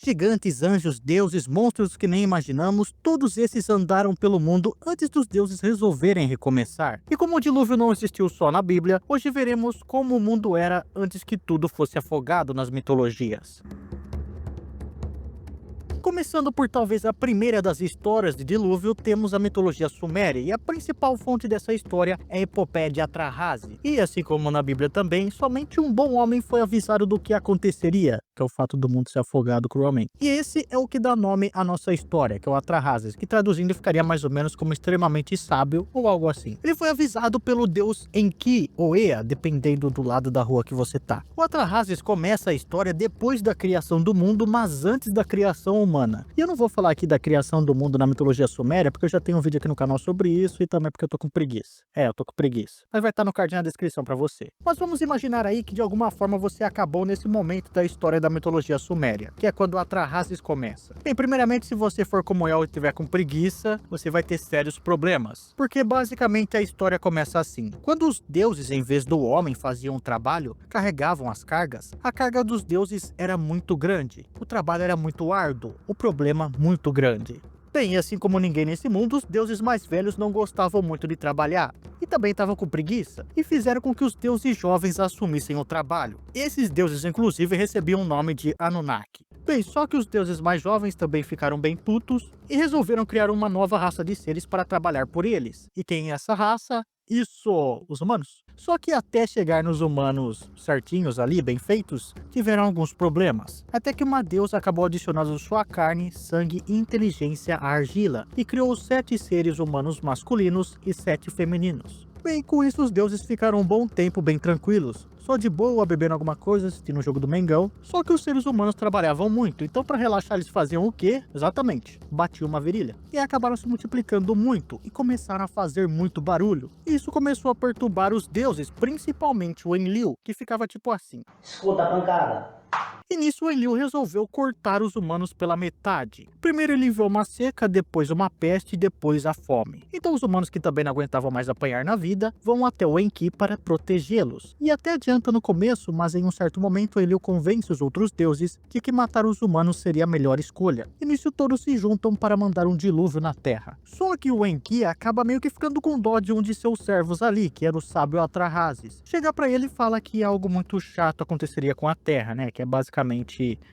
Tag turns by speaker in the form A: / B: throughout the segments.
A: Gigantes, anjos, deuses, monstros que nem imaginamos, todos esses andaram pelo mundo antes dos deuses resolverem recomeçar. E como o dilúvio não existiu só na Bíblia, hoje veremos como o mundo era antes que tudo fosse afogado nas mitologias. Começando por talvez a primeira das histórias de dilúvio, temos a mitologia suméria, e a principal fonte dessa história é a epopeia de Atrahaze. E assim como na Bíblia também, somente um bom homem foi avisado do que aconteceria, que é o fato do mundo ser afogado cruelmente. E esse é o que dá nome à nossa história, que é o Atrahaze, que traduzindo ficaria mais ou menos como extremamente sábio ou algo assim. Ele foi avisado pelo deus Enki ou Ea, dependendo do lado da rua que você tá. O Atrahaze começa a história depois da criação do mundo, mas antes da criação humana. E eu não vou falar aqui da criação do mundo na mitologia suméria, porque eu já tenho um vídeo aqui no canal sobre isso, e também porque eu tô com preguiça. Eu tô com preguiça. Mas vai estar no cardinho na descrição pra você. Mas vamos imaginar aí que de alguma forma você acabou nesse momento da história da mitologia suméria, que é quando o Atrahaze começa. Bem, primeiramente, se você for como eu e tiver com preguiça, você vai ter sérios problemas. Porque basicamente a história começa assim. Quando os deuses, em vez do homem, faziam um trabalho, carregavam as cargas, a carga dos deuses era muito grande. O trabalho era muito árduo. O problema muito grande. Bem, assim como ninguém nesse mundo, os deuses mais velhos não gostavam muito de trabalhar, e também estavam com preguiça, e fizeram com que os deuses jovens assumissem o trabalho. Esses deuses, inclusive, recebiam o nome de Anunnaki. Bem, só que os deuses mais jovens também ficaram bem putos, e resolveram criar uma nova raça de seres para trabalhar por eles. E quem é essa raça? Isso, os humanos. Só que até chegar nos humanos certinhos ali, bem feitos, tiveram alguns problemas. Até que uma deusa acabou adicionando sua carne, sangue e inteligência à argila, e criou 7 seres humanos masculinos e 7 femininos. Bem, com isso os deuses ficaram um bom tempo bem tranquilos, só de boa, bebendo alguma coisa, assistindo o jogo do Mengão. Só que os seres humanos trabalhavam muito, então para relaxar eles faziam o quê? Exatamente, batiam uma virilha. E acabaram se multiplicando muito e começaram a fazer muito barulho. E isso começou a perturbar os deuses, principalmente o Enlil, que ficava tipo assim.
B: Escuta a pancada.
A: E nisso o Enlil resolveu cortar os humanos pela metade. Primeiro ele enviou uma seca, depois uma peste e depois a fome. Então os humanos que também não aguentavam mais apanhar na vida, vão até o Enki para protegê-los. E até adianta no começo, mas em um certo momento o Enlil convence os outros deuses de que matar os humanos seria a melhor escolha. E nisso todos se juntam para mandar um dilúvio na Terra. Só que o Enki acaba meio que ficando com dó de um de seus servos ali, que era o sábio Atrahaze. Chega para ele e fala que algo muito chato aconteceria com a Terra, né? Que é basicamente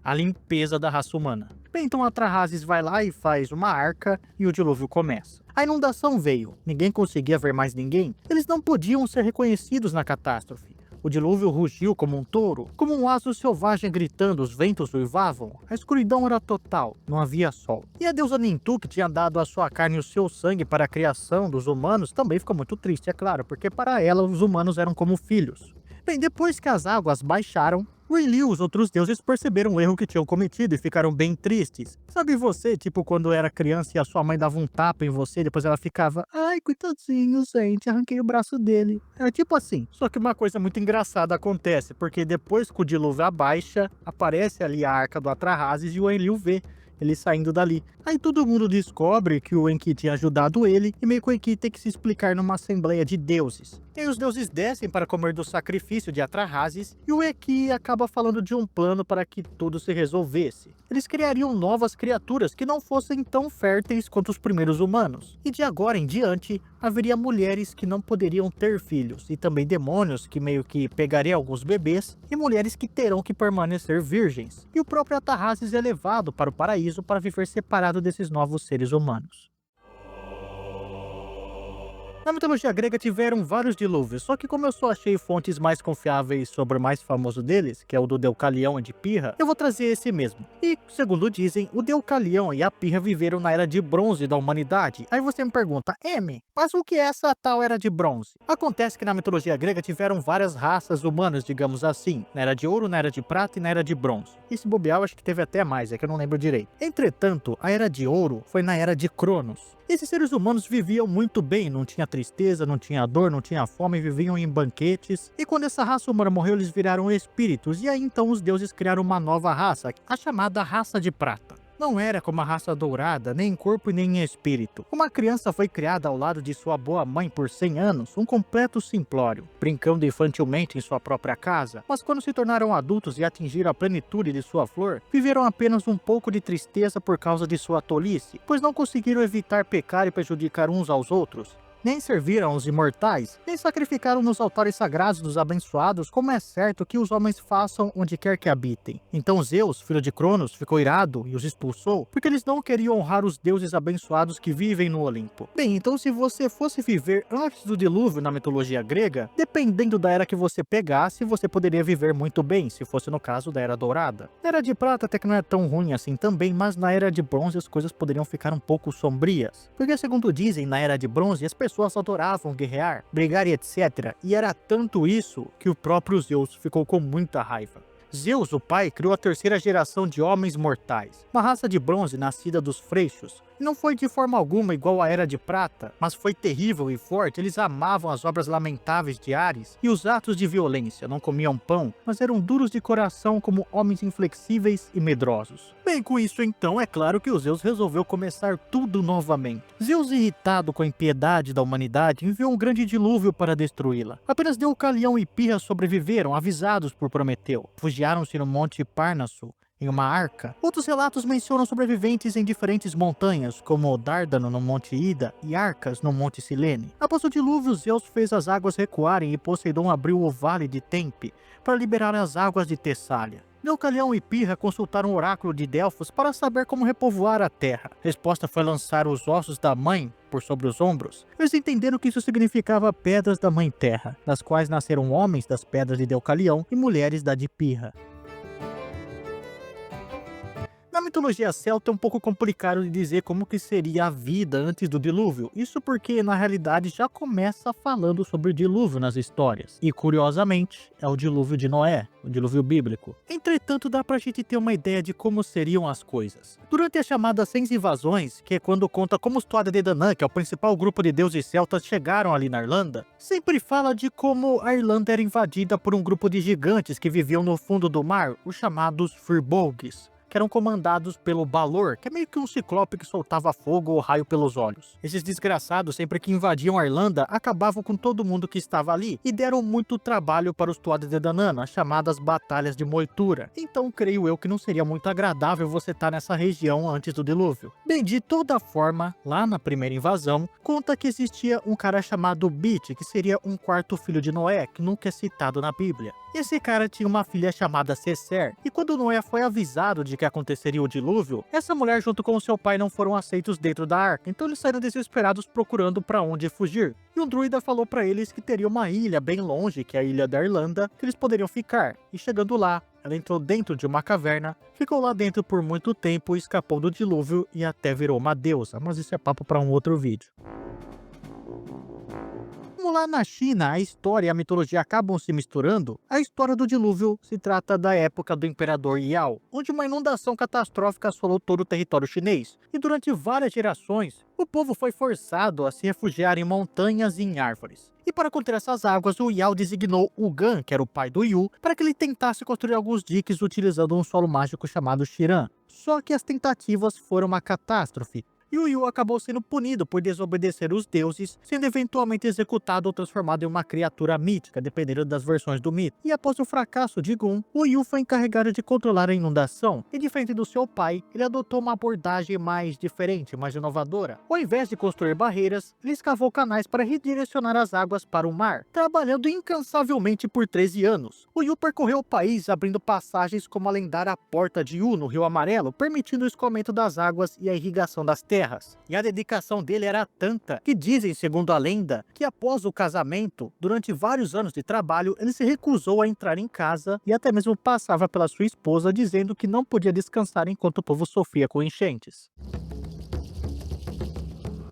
A: a limpeza da raça humana. Bem, então Atrahaze vai lá e faz uma arca e o dilúvio começa. A inundação veio, ninguém conseguia ver mais ninguém, eles não podiam ser reconhecidos na catástrofe. O dilúvio rugiu como um touro, como um asno selvagem gritando, os ventos uivavam, a escuridão era total, não havia sol. E a deusa Nintu, que tinha dado a sua carne e o seu sangue para a criação dos humanos, também ficou muito triste, é claro, porque para ela os humanos eram como filhos. Bem, depois que as águas baixaram, o Enlil e os outros deuses perceberam o erro que tinham cometido e ficaram bem tristes. Sabe você, tipo quando era criança e a sua mãe dava um tapa em você, depois ela ficava, ai, coitadinho, gente, arranquei o braço dele. É tipo assim. Só que uma coisa muito engraçada acontece, porque depois que o dilúvio abaixa, aparece ali a arca do Atrahaze e o Enlil vê ele saindo dali. Aí todo mundo descobre que o Enki tinha ajudado ele e meio que o Enki tem que se explicar numa assembleia de deuses. E aí os deuses descem para comer do sacrifício de Atrahaze e o Enki acaba falando de um plano para que tudo se resolvesse. Eles criariam novas criaturas que não fossem tão férteis quanto os primeiros humanos. E de agora em diante, haveria mulheres que não poderiam ter filhos, e também demônios que meio que pegariam alguns bebês, e mulheres que terão que permanecer virgens. E o próprio Atrahaze é levado para o paraíso para viver separado desses novos seres humanos. Na mitologia grega tiveram vários dilúvios, só que como eu só achei fontes mais confiáveis sobre o mais famoso deles, que é o do Deucalião e de Pirra, eu vou trazer esse mesmo. E, segundo dizem, o Deucalião e a Pirra viveram na Era de Bronze da humanidade. Aí você me pergunta, mas o que é essa tal Era de Bronze? Acontece que na mitologia grega tiveram várias raças humanas, digamos assim, na Era de Ouro, na Era de Prata e na Era de Bronze. Esse bobear eu acho que teve até mais, é que eu não lembro direito. Entretanto, a Era de Ouro foi na Era de Cronos. Esses seres humanos viviam muito bem, não tinha tristeza, não tinha dor, não tinha fome, viviam em banquetes. E quando essa raça humana morreu, eles viraram espíritos, e aí então os deuses criaram uma nova raça, a chamada Raça de Prata. Não era como a raça dourada, nem em corpo e nem em espírito. Uma criança foi criada ao lado de sua boa mãe por 100 anos, um completo simplório, brincando infantilmente em sua própria casa, mas quando se tornaram adultos e atingiram a plenitude de sua flor, viveram apenas um pouco de tristeza por causa de sua tolice, pois não conseguiram evitar pecar e prejudicar uns aos outros. Nem serviram os imortais, nem sacrificaram nos altares sagrados dos abençoados, como é certo que os homens façam onde quer que habitem. Então Zeus, filho de Cronos, ficou irado e os expulsou, porque eles não queriam honrar os deuses abençoados que vivem no Olimpo. Bem, então se você fosse viver antes do dilúvio na mitologia grega, dependendo da era que você pegasse, você poderia viver muito bem, se fosse no caso da Era Dourada. Na Era de Prata até que não é tão ruim assim também, mas na Era de Bronze as coisas poderiam ficar um pouco sombrias, porque segundo dizem, na Era de Bronze as pessoas adoravam guerrear, brigar e etc. E era tanto isso que o próprio Zeus ficou com muita raiva. Zeus, o pai, criou a terceira geração de homens mortais, uma raça de bronze nascida dos freixos. E não foi de forma alguma igual à Era de Prata, mas foi terrível e forte. Eles amavam as obras lamentáveis de Ares e os atos de violência. Não comiam pão, mas eram duros de coração como homens inflexíveis e medrosos. Bem, com isso então, é claro que o Zeus resolveu começar tudo novamente. Zeus, irritado com a impiedade da humanidade, enviou um grande dilúvio para destruí-la. Apenas Deucalião e Pirra sobreviveram, avisados por Prometeu. Refugiaram-se no Monte Parnaso, em uma arca. Outros relatos mencionam sobreviventes em diferentes montanhas, como Dárdano no Monte Ida e Arcas no Monte Silene. Após o dilúvio, Zeus fez as águas recuarem e Poseidon abriu o vale de Tempe para liberar as águas de Tessália. Deucalião e Pirra consultaram o oráculo de Delfos para saber como repovoar a terra. A resposta foi lançar os ossos da mãe por sobre os ombros. Eles entenderam que isso significava pedras da mãe terra, das quais nasceram homens das pedras de Deucalião e mulheres da de Pirra. Na mitologia celta é um pouco complicado de dizer como que seria a vida antes do dilúvio, isso porque na realidade já começa falando sobre o dilúvio nas histórias, e curiosamente é o dilúvio de Noé, o dilúvio bíblico. Entretanto, dá pra gente ter uma ideia de como seriam as coisas. Durante as chamadas 100 invasões, que é quando conta como os Tuatha Dé Danann, que é o principal grupo de deuses celtas, chegaram ali na Irlanda, sempre fala de como a Irlanda era invadida por um grupo de gigantes que viviam no fundo do mar, os chamados Firbolgs, que eram comandados pelo Balor, que é meio que um ciclope que soltava fogo ou raio pelos olhos. Esses desgraçados, sempre que invadiam a Irlanda, acabavam com todo mundo que estava ali, e deram muito trabalho para os Tuatha Dé Danann, as chamadas Batalhas de Moytura. Então creio eu que não seria muito agradável você estar nessa região antes do dilúvio. Bem, de toda forma, lá na primeira invasão, conta que existia um cara chamado Bit, que seria um quarto filho de Noé, que nunca é citado na Bíblia. Esse cara tinha uma filha chamada Seser, e quando Noé foi avisado de que aconteceria o dilúvio, essa mulher junto com seu pai não foram aceitos dentro da arca, então eles saíram desesperados procurando para onde fugir. E um druida falou para eles que teria uma ilha bem longe, que é a ilha da Irlanda, que eles poderiam ficar. E chegando lá, ela entrou dentro de uma caverna, ficou lá dentro por muito tempo, escapou do dilúvio e até virou uma deusa, mas isso é papo para um outro vídeo. Como lá na China a história e a mitologia acabam se misturando, a história do dilúvio se trata da época do imperador Yao, onde uma inundação catastrófica assolou todo o território chinês, e durante várias gerações, o povo foi forçado a se refugiar em montanhas e em árvores. E para conter essas águas, o Yao designou o Gan, que era o pai do Yu, para que ele tentasse construir alguns diques utilizando um solo mágico chamado Xiran. Só que as tentativas foram uma catástrofe, e o Yu acabou sendo punido por desobedecer os deuses, sendo eventualmente executado ou transformado em uma criatura mítica, dependendo das versões do mito. E após o fracasso de Gun, o Yu foi encarregado de controlar a inundação, e diferente do seu pai, ele adotou uma abordagem mais diferente, mais inovadora. Ao invés de construir barreiras, ele escavou canais para redirecionar as águas para o mar, trabalhando incansavelmente por 13 anos. O Yu percorreu o país abrindo passagens como a lendária Porta de Yu no Rio Amarelo, permitindo o escoamento das águas e a irrigação das terras. E a dedicação dele era tanta que dizem, segundo a lenda, que após o casamento, durante vários anos de trabalho, ele se recusou a entrar em casa e até mesmo passava pela sua esposa dizendo que não podia descansar enquanto o povo sofria com enchentes.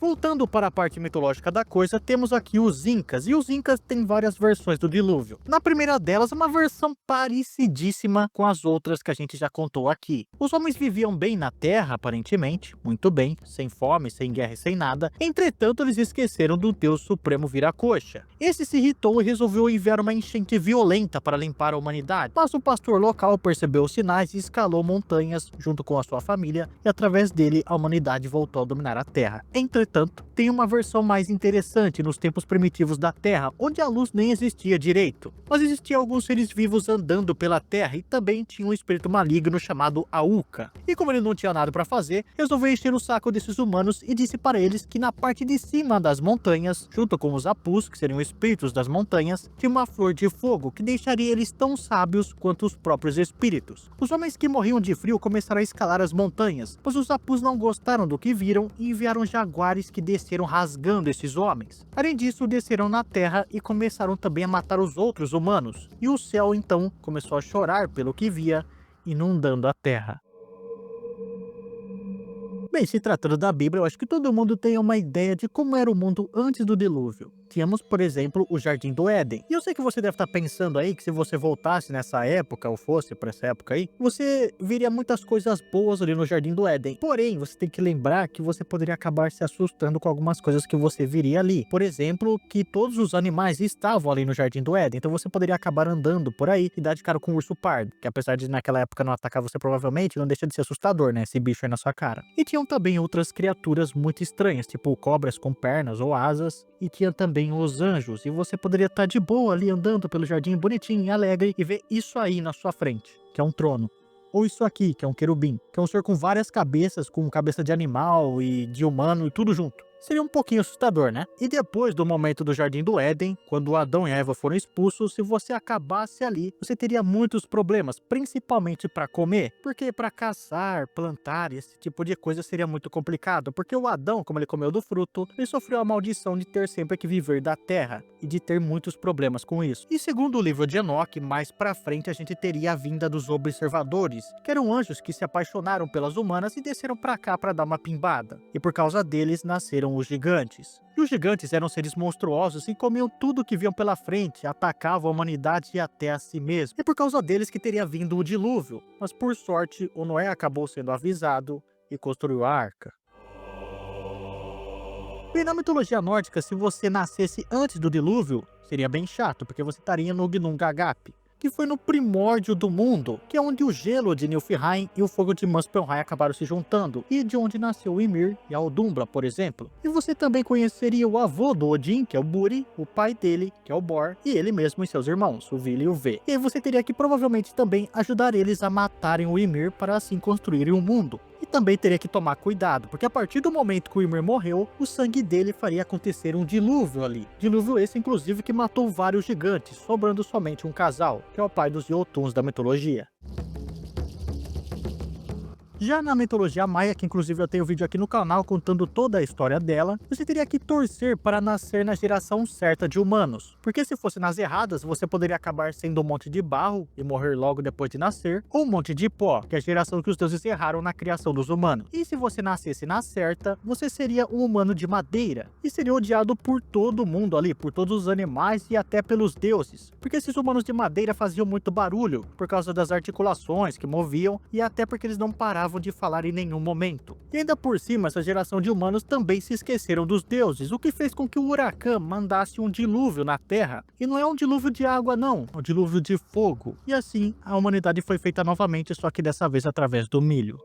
A: Voltando para a parte mitológica da coisa, temos aqui os Incas, e os Incas têm várias versões do dilúvio. Na primeira delas, uma versão parecidíssima com as outras que a gente já contou aqui. Os homens viviam bem na Terra, aparentemente, muito bem, sem fome, sem guerra e sem nada. Entretanto, eles esqueceram do Deus Supremo Viracocha. Esse se irritou e resolveu enviar uma enchente violenta para limpar a humanidade, mas o pastor local percebeu os sinais e escalou montanhas junto com a sua família, e através dele a humanidade voltou a dominar a Terra. Entretanto, tem uma versão mais interessante nos tempos primitivos da Terra, onde a luz nem existia direito, mas existiam alguns seres vivos andando pela Terra e também tinha um espírito maligno chamado Auca. E como ele não tinha nada para fazer, resolveu encher o saco desses humanos e disse para eles que na parte de cima das montanhas, junto com os Apus, que seriam espíritos das montanhas, tinha uma flor de fogo que deixaria eles tão sábios quanto os próprios espíritos. Os homens que morriam de frio começaram a escalar as montanhas, pois os Apus não gostaram do que viram e enviaram jaguares que desceram rasgando esses homens. Além disso, desceram na terra e começaram também a matar os outros humanos, e o céu então começou a chorar pelo que via, inundando a terra. Bem, se tratando da Bíblia, eu acho que todo mundo tem uma ideia de como era o mundo antes do dilúvio. Tínhamos, por exemplo, o Jardim do Éden. E eu sei que você deve estar pensando aí que se você voltasse nessa época, ou fosse para essa época aí, você viria muitas coisas boas ali no Jardim do Éden. Porém, você tem que lembrar que você poderia acabar se assustando com algumas coisas que você viria ali. Por exemplo, que todos os animais estavam ali no Jardim do Éden. Então você poderia acabar andando por aí e dar de cara com um urso pardo, que apesar de naquela época não atacar você provavelmente, não deixa de ser assustador, né? Esse bicho aí na sua cara. E tinham também outras criaturas muito estranhas, tipo cobras com pernas ou asas, e tinha também os anjos, e você poderia estar de boa ali andando pelo jardim bonitinho e alegre e ver isso aí na sua frente, que é um trono. Ou isso aqui, que é um querubim, que é um ser com várias cabeças, com cabeça de animal e de humano e tudo junto. Seria um pouquinho assustador, né? E depois do momento do Jardim do Éden, quando Adão e Eva foram expulsos, se você acabasse ali, você teria muitos problemas, principalmente para comer, porque para caçar, plantar, esse tipo de coisa seria muito complicado, porque o Adão, como ele comeu do fruto, ele sofreu a maldição de ter sempre que viver da terra e de ter muitos problemas com isso. E segundo o livro de Enoque, mais pra frente a gente teria a vinda dos observadores, que eram anjos que se apaixonaram pelas humanas e desceram pra cá para dar uma pimbada. E por causa deles nasceram os gigantes. E os gigantes eram seres monstruosos e comiam tudo que viam pela frente, atacavam a humanidade e até a si mesmo. E por causa deles que teria vindo o dilúvio. Mas por sorte, o Noé acabou sendo avisado e construiu a arca. Bem, na mitologia nórdica, se você nascesse antes do dilúvio, seria bem chato, porque você estaria no Ginnungagap, que foi no primórdio do mundo, que é onde o gelo de Nilfheim e o fogo de Muspelheim acabaram se juntando, e de onde nasceu o Ymir e a Audumbla, por exemplo. E você também conheceria o avô do Odin, que é o Buri, o pai dele, que é o Bor, e ele mesmo e seus irmãos, o Vili e o Ve. E aí você teria que provavelmente também ajudar eles a matarem o Ymir para assim construírem o mundo. E também teria que tomar cuidado, porque a partir do momento que o Ymir morreu, o sangue dele faria acontecer um dilúvio ali. Dilúvio esse, inclusive, que matou vários gigantes, sobrando somente um casal, que é o pai dos Jotuns da mitologia. Já na mitologia maia, que inclusive eu tenho um vídeo aqui no canal contando toda a história dela, você teria que torcer para nascer na geração certa de humanos, porque se fosse nas erradas, você poderia acabar sendo um monte de barro e morrer logo depois de nascer, ou um monte de pó, que é a geração que os deuses erraram na criação dos humanos. E se você nascesse na certa, você seria um humano de madeira, e seria odiado por todo mundo ali, por todos os animais e até pelos deuses, porque esses humanos de madeira faziam muito barulho, por causa das articulações que moviam, e até porque eles não paravam de falar em nenhum momento. E ainda por cima, essa geração de humanos também se esqueceram dos deuses, o que fez com que o Huracan mandasse um dilúvio na Terra. E não é um dilúvio de água não, é um dilúvio de fogo. E assim, a humanidade foi feita novamente, só que dessa vez através do milho.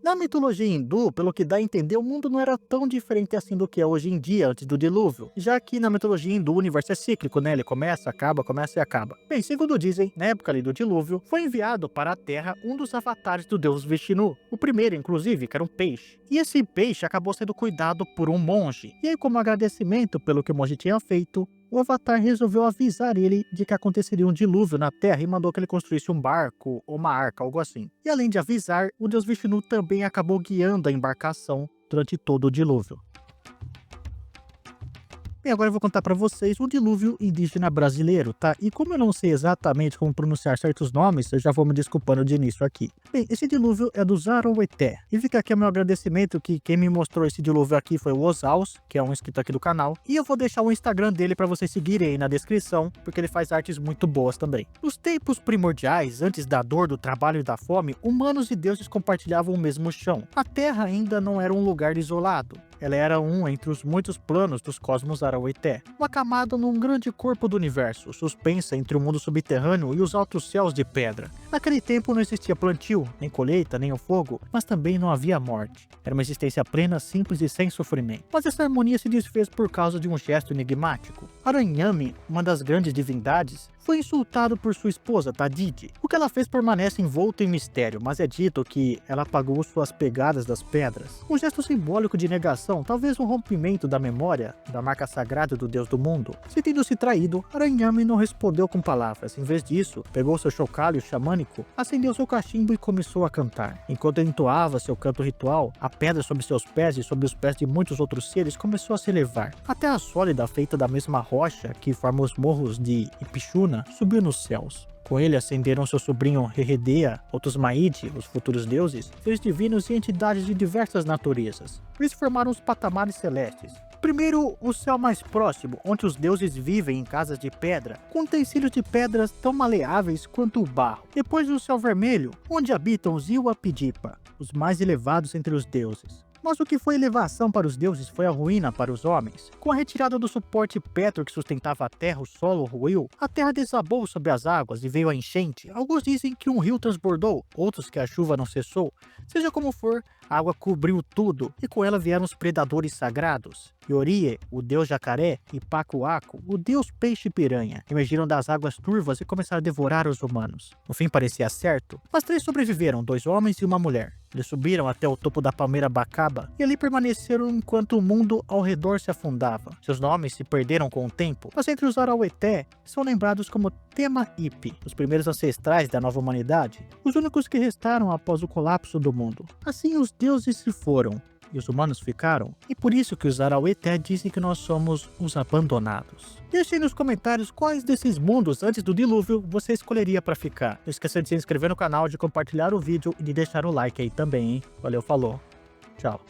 A: Na mitologia hindu, pelo que dá a entender, o mundo não era tão diferente assim do que é hoje em dia, antes do dilúvio. Já que na mitologia hindu o universo é cíclico, né? Ele começa e acaba. Bem, segundo dizem, na época ali do dilúvio, foi enviado para a Terra um dos avatares do deus Vishnu. O primeiro, inclusive, que era um peixe. E esse peixe acabou sendo cuidado por um monge. E aí, como agradecimento pelo que o monge tinha feito, o Avatar resolveu avisar ele de que aconteceria um dilúvio na Terra e mandou que ele construísse um barco ou uma arca, algo assim. E além de avisar, o deus Vishnu também acabou guiando a embarcação durante todo o dilúvio. E agora eu vou contar pra vocês o dilúvio indígena brasileiro, tá? E como eu não sei exatamente como pronunciar certos nomes, eu já vou me desculpando de início aqui. Bem, esse dilúvio é do Zaraueté. E fica aqui o meu agradecimento que quem me mostrou esse dilúvio aqui foi o Osaus, que é um inscrito aqui do canal. E eu vou deixar o Instagram dele pra vocês seguirem aí na descrição, porque ele faz artes muito boas também. Nos tempos primordiais, antes da dor, do trabalho e da fome, humanos e deuses compartilhavam o mesmo chão. A Terra ainda não era um lugar isolado. Ela era um entre os muitos planos dos cosmos Araueté, uma camada num grande corpo do universo, suspensa entre o mundo subterrâneo e os altos céus de pedra. Naquele tempo não existia plantio, nem colheita, nem o fogo, mas também não havia morte. Era uma existência plena, simples e sem sofrimento. Mas essa harmonia se desfez por causa de um gesto enigmático. Aranhame, uma das grandes divindades, foi insultado por sua esposa, Tadide. O que ela fez permanece envolto em mistério, mas é dito que ela apagou suas pegadas das pedras. Um gesto simbólico de negação, talvez um rompimento da memória da marca sagrada do deus do mundo. Sentindo-se traído, Aranhame não respondeu com palavras. Em vez disso, pegou seu chocalho xamânico, acendeu seu cachimbo e começou a cantar. Enquanto ele entoava seu canto ritual, a pedra sob seus pés e sob os pés de muitos outros seres começou a se elevar. A terra sólida, feita da mesma rocha que forma os morros de Ipixuna, subiu nos céus. Com ele ascenderam seu sobrinho Herredea, Otusmaide, os futuros deuses, seres divinos e entidades de diversas naturezas. Eles formaram os patamares celestes. Primeiro, o céu mais próximo, onde os deuses vivem em casas de pedra, com utensílios de pedras tão maleáveis quanto o barro. Depois o céu vermelho, onde habitam os Iwa-Pidipa, os mais elevados entre os deuses. Mas o que foi elevação para os deuses foi a ruína para os homens. Com a retirada do suporte pétreo que sustentava a terra, o solo ruiu, a terra desabou sob as águas e veio a enchente. Alguns dizem que um rio transbordou, outros que a chuva não cessou. Seja como for, a água cobriu tudo, e com ela vieram os predadores sagrados. Yorie, o deus jacaré, e Pacuaco, o deus peixe-piranha, emergiram das águas turvas e começaram a devorar os humanos. No fim parecia certo, mas 3 sobreviveram, 2 homens e uma mulher. Eles subiram até o topo da palmeira Bacaba e ali permaneceram enquanto o mundo ao redor se afundava. Seus nomes se perderam com o tempo, mas entre os Araueté são lembrados como Tema-Ipe, os primeiros ancestrais da nova humanidade, os únicos que restaram após o colapso do mundo. Assim os deuses se foram e os humanos ficaram, e por isso que os Araueté dizem que nós somos os abandonados. Deixe aí nos comentários quais desses mundos antes do dilúvio você escolheria para ficar. Não esqueça de se inscrever no canal, de compartilhar o vídeo e de deixar o like aí também, hein? Valeu, falou, tchau.